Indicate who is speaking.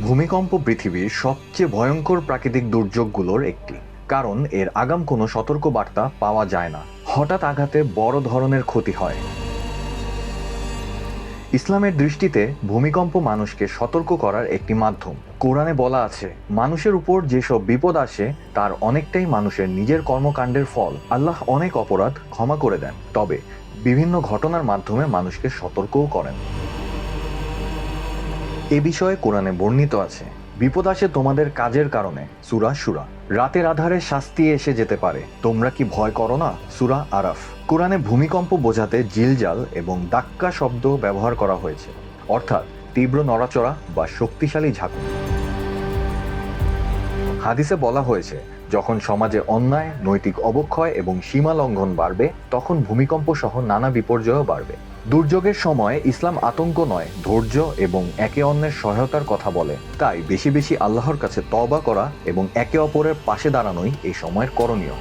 Speaker 1: ভূমিকম্প পৃথিবীর সবচেয়ে ভয়ঙ্কর প্রাকৃতিক দুর্যোগগুলোর একটি, কারণ এর আগাম কোনো সতর্ক বার্তা পাওয়া যায় না। হঠাৎ আঘাতে বড় ধরনের ক্ষতি হয়। ইসলামের দৃষ্টিতে ভূমিকম্প মানুষকে সতর্ক করার একটি মাধ্যম। কোরআনে বলা আছে, মানুষের উপর যেসব বিপদ আসে তার অনেকটাই মানুষের নিজের কর্মকাণ্ডের ফল। আল্লাহ অনেক অপরাধ ক্ষমা করে দেন, তবে বিভিন্ন ঘটনার মাধ্যমে মানুষকে সতর্কও করেন। এ বিষয়ে কোরআনে বর্ণিত আছে, বিপদ আসে তোমাদের কাজের কারণে, সূরা শুরা। রাতের আধারে শাস্তি এসে যেতে পারে, তোমরা কি ভয় করো না, সূরা আরাফ। কোরআনে ভূমিকম্প বোঝাতে জিলজাল এবং দাক্কা শব্দ ব্যবহার করা হয়েছে, অর্থাৎ তীব্র নড়াচড়া বা শক্তিশালী ঝাঁকুনি। হাদিসে বলা হয়েছে, যখন সমাজে অন্যায়, নৈতিক অবক্ষয় এবং সীমা লঙ্ঘন বাড়বে, তখন ভূমিকম্প সহ নানা বিপর্যয়ও বাড়বে। দুর্যোগের সময় ইসলাম আতঙ্ক নয়, ধৈর্য এবং একে অন্যের সহায়তার কথা বলে। তাই বেশি বেশি আল্লাহর কাছে তওবা করা এবং একে অপরের পাশে দাঁড়ানোই এই সময়ের করণীয়।